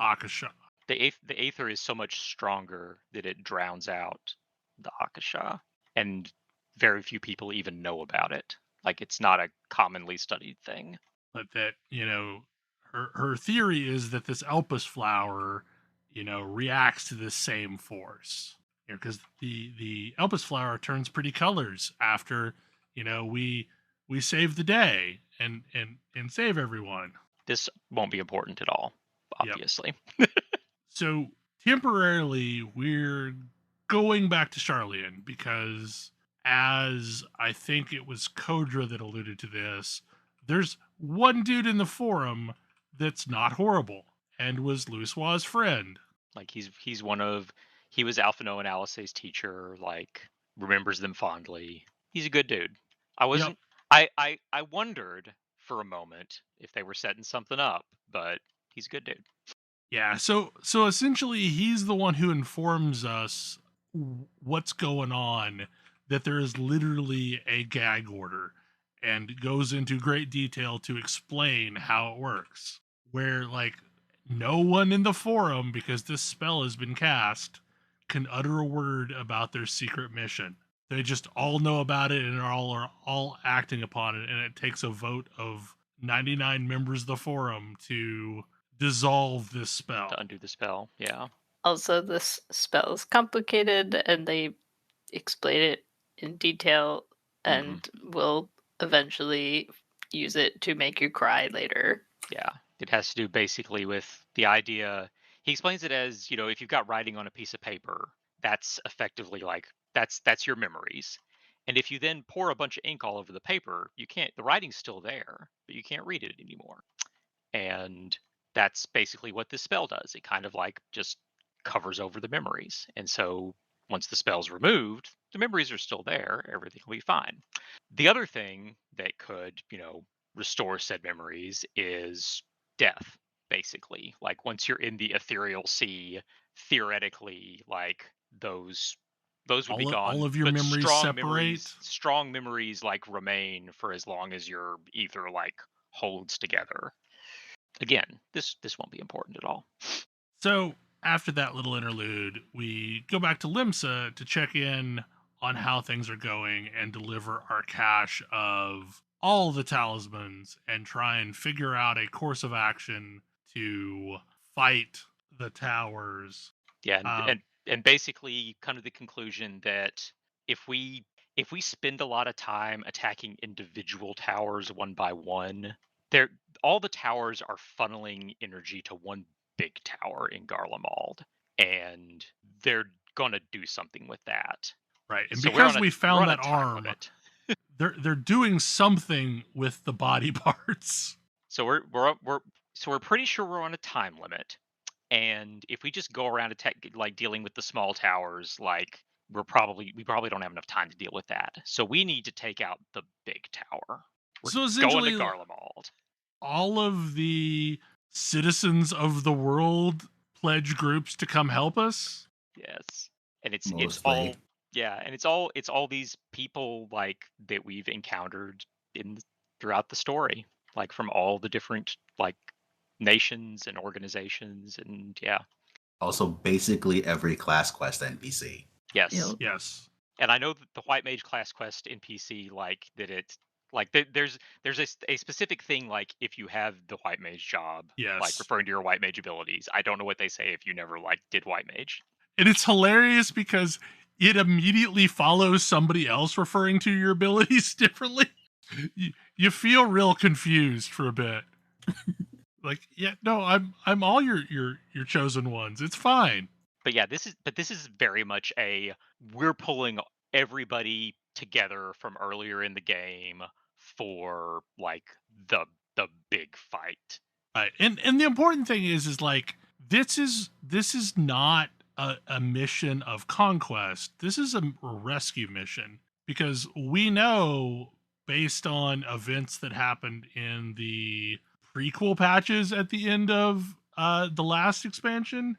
Akasha. The Aether is so much stronger that it drowns out the Akasha, and very few people even know about it. Like it's not a commonly studied thing. But that, her theory is that this Elpis flower, reacts to the same force. Because the Elpis flower turns pretty colors after, we we save the day and save everyone. This won't be important at all, Yep. obviously. So temporarily, we're going back to Charlian because, as I think it was Kodra that alluded to this, there's one dude in the forum that's not horrible and was Louisoix's friend. Like he was Alphino and Alice's teacher, like remembers them fondly. He's a good dude. I wondered for a moment if they were setting something up, but he's a good dude. Yeah, so essentially he's the one who informs us what's going on, that there is literally a gag order, and goes into great detail to explain how it works. Where, like, no one in the forum, because this spell has been cast, can utter a word about their secret mission. They just all know about it and are all acting upon it, and it takes a vote of 99 members of the forum to dissolve this spell. To undo the spell, yeah. Also, this spell is complicated, and they explain it in detail, and will eventually use it to make you cry later. Yeah, it has to do basically with the idea. He explains it as, if you've got writing on a piece of paper, that's effectively like that's your memories. And if you then pour a bunch of ink all over the paper, the writing's still there, but you can't read it anymore. And that's basically what this spell does. It kind of like just covers over the memories. And so once the spell's removed, the memories are still there. Everything will be fine. The other thing that could, restore said memories is death, basically. Like once you're in the ethereal sea, theoretically, like those would be gone. All of your but memories separate. Strong memories like remain for as long as your ether like holds together. Again, this won't be important at all. So after that little interlude, we go back to Limsa to check in on how things are going and deliver our cache of all the talismans and try and figure out a course of action to fight the towers. Yeah, and basically kind of the conclusion that if we spend a lot of time attacking individual towers one by one, all the towers are funneling energy to one big tower in Garlemald, and they're gonna do something with that. Right, and So because we found that time arm, limit. they're doing something with the body parts. So we're pretty sure we're on a time limit, and if we just go around dealing with the small towers, like we probably don't have enough time to deal with that. So we need to take out the big tower. We're So going essentially, to Garlemald. all of the citizens of the world pledge groups to come help us. Yes, and it's Mostly. all these people like that we've encountered throughout the story, like from all the different like nations and organizations, and yeah. Also, basically every class quest NPC. Yes. Yep. Yes. And I know that the White Mage class quest NPC, like that it, like there's a specific thing, like if you have the White Mage job, Yes. like referring to your White Mage abilities. I don't know what they say if you never like did White Mage. And it's hilarious because it immediately follows somebody else referring to your abilities differently. You feel real confused for a bit. Like, yeah, no, I'm all your chosen ones. It's fine. But yeah, this is very much we're pulling everybody together from earlier in the game for like the big fight. Right. And the important thing is like this is not a mission of conquest. This is a rescue mission, because we know, based on events that happened in the prequel patches at the end of the last expansion,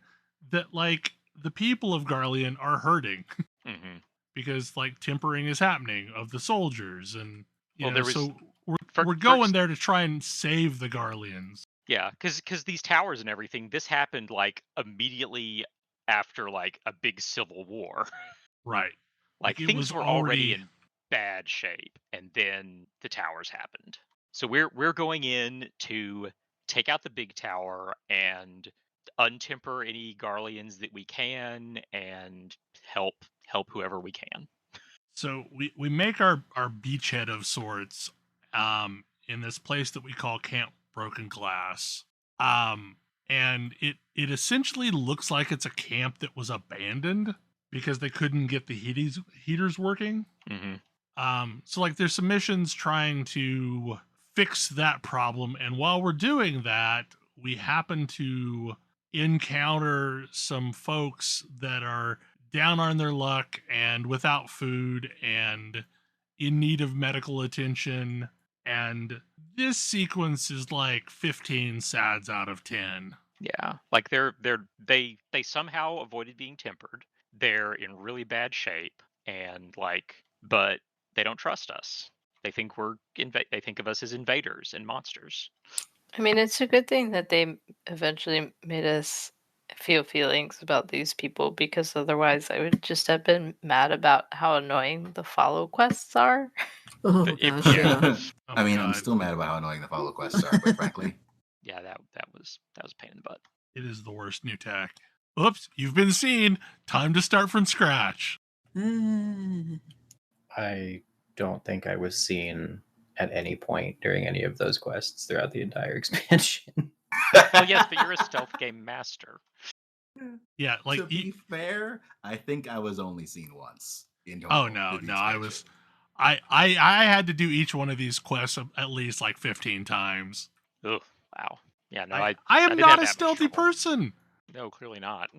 that like the people of Garlean are hurting. Mm-hmm. Because like tempering is happening of the soldiers, and so we're going there to try and save the Garleans. Yeah, because these towers and everything, this happened like immediately after like a big civil war. Right. Like things were already in bad shape, and then the towers happened. So we're going in to take out the big tower and untemper any Garleans that we can, and help whoever we can. So we make our beachhead of sorts, in this place that we call Camp Broken Glass. And it essentially looks like it's a camp that was abandoned because they couldn't get the heaters working. So like there's some missions trying to fix that problem, and while we're doing that, we happen to encounter some folks that are down on their luck and without food and in need of medical attention. And this sequence is like 15 sads out of 10. Yeah, like they somehow avoided being tempered. They're in really bad shape, and but they don't trust us. They think they think of us as invaders and monsters. I mean, it's a good thing that they eventually made us feel feelings about these people, because otherwise I would just have been mad about how annoying the follow quests are. Oh It- gosh, yeah. yeah. Oh I my mean, I'm God. still mad about how annoying the follow quests are, but frankly. Yeah, that was a pain in the butt. It is the worst new tech. Oops, you've been seen. Time to start from scratch. I don't think I was seen at any point during any of those quests throughout the entire expansion. Well, yes, but you're a stealth game master. Yeah, like to be fair, I think I was only seen once. In oh total no, with the no, I expansion. was I had to do each one of these quests at least like 15 times. Ugh, wow. Yeah, no, I I am didn't not have a that much stealthy trouble. person. No, clearly not.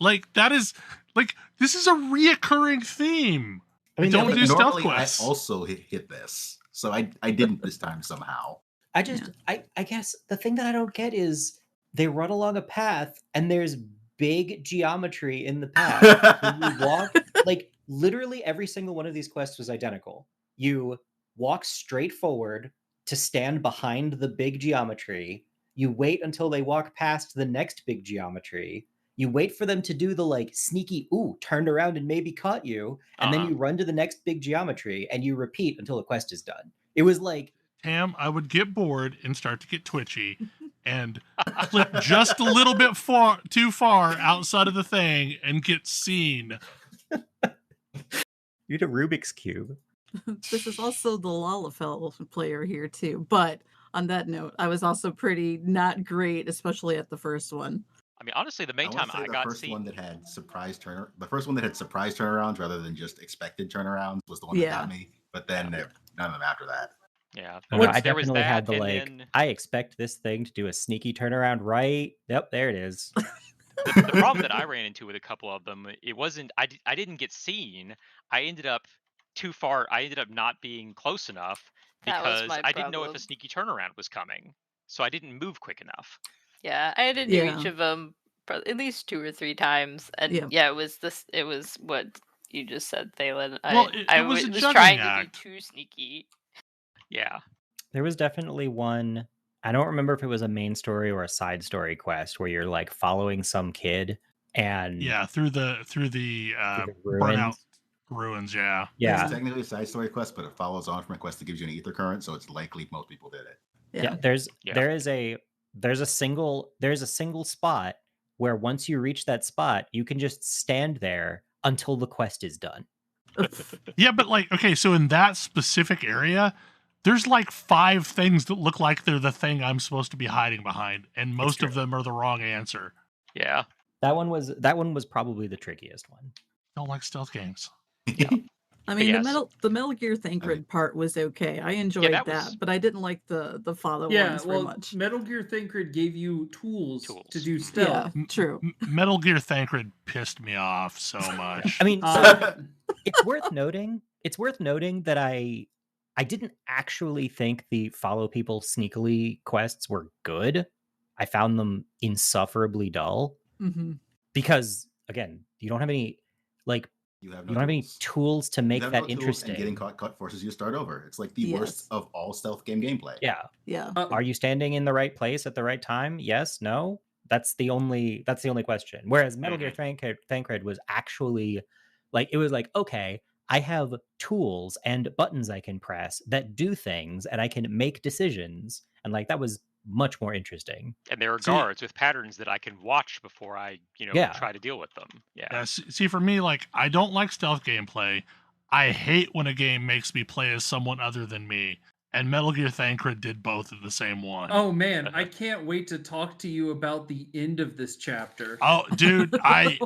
Like that is like this is a reoccurring theme. I mean, don't the do thing- stealth Normally, quests. I also hit this, so I didn't this time somehow. I just, I guess the thing that I don't get is they run along a path and there's big geometry in the path. When you walk, like literally every single one of these quests was identical. You walk straight forward to stand behind the big geometry. You wait until they walk past the next big geometry. You wait for them to do the like sneaky, turned around and maybe caught you. And then Uh-huh. you run to the next big geometry and you repeat until the quest is done. It was like, Tam, I would get bored and start to get twitchy and flip just a little bit too far outside of the thing and get seen. you had a Rubik's Cube. This is also the Lalafell player here too. But on that note, I was also pretty not great, especially at the first one. I mean, honestly, the main I time want to say I the got first seen. one that had the first one that had surprise turnarounds rather than just expected turnarounds was the one that Yeah. got me. But then none of them after that. Yeah, I, don't know, once I there was definitely had that, the and like, then I expect this thing to do a sneaky turnaround, right? Yep, there it is. the problem that I ran into with a couple of them, it wasn't. I didn't get seen. I ended up too far. I ended up not being close enough That was because my I didn't know if problem. a sneaky turnaround was coming, so I didn't move quick enough. Yeah, I had to do Yeah. each of them at least 2 or 3 times, and Yeah. it was this. It was what you just said, Thalen. Well, it was a was juggling trying act. to be too sneaky. Yeah, There was definitely one. I don't remember if it was a main story or a side story quest where you're like following some kid and Yeah, through the through the burnout ruins. Yeah. Yeah, It's technically a side story quest, but it follows on from a quest that gives you an ether current, so it's likely most people did it. yeah. Yeah. There's a single spot where once you reach that spot, you can just stand there until the quest is done. Yeah, but like, okay, so in that specific area, there's like 5 things that look like they're the thing I'm supposed to be hiding behind, and most of true. them are the wrong answer. yeah. That one was probably the trickiest one. Don't like stealth games. I mean, yes. the Metal Gear Thancred part was okay. I enjoyed that that, was- but I didn't like the follow Yeah, ones very well, much. Metal Gear Thancred gave you tools to Tools. do Yeah, stealth. true. Metal Gear Thancred pissed me off so much. I mean, Uh, it's worth noting. It's worth noting that I didn't actually think the follow people sneakily quests were good. I found them insufferably dull Hmm. because again, you don't have any like You have you don't have any tools to make You have that no tools, interesting. and getting caught forces you to start over. It's like the Yes. worst of all stealth game gameplay. Yeah. Yeah. Are you standing in the right place at the right time? Yes, no. That's the only question. Whereas Metal Gear Thancred was actually like, it was like, okay, I have tools and buttons I can press that do things and I can make decisions. And like that was much more interesting. And there are See- guards with patterns that I can watch before I, Yeah. try to deal with them. Yeah. See, for me, like, I don't like stealth gameplay. I hate when a game makes me play as someone other than me. And Metal Gear Thancred did both in the same one. Oh man, I can't wait to talk to you about the end of this chapter. Oh, dude, I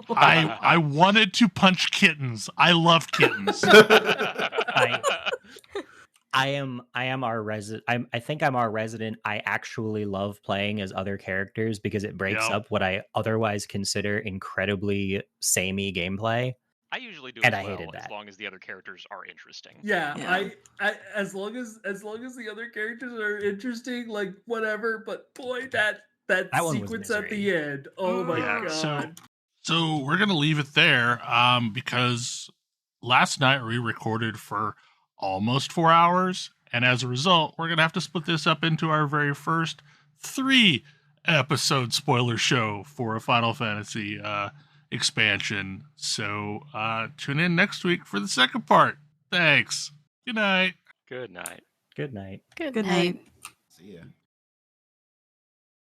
wanted to punch kittens. I love kittens. I am our resident. I think I'm our resident. I actually love playing as other characters because it breaks up what I otherwise consider incredibly samey gameplay. I usually do And as I well, hated as that. long as the other characters are interesting. Yeah, Yeah. I as long as the other characters are interesting, like whatever. But boy, that That one was sequence at misery. the end. Oh my Yeah, god. So we're gonna leave it there, because last night we recorded for almost 4 hours, and as a result, we're gonna have to split this up into our very first 3-episode spoiler show for a Final Fantasy expansion. So tune in next week for the second part. Thanks. Good night. Good night. Good night. Good Good night. night. See ya.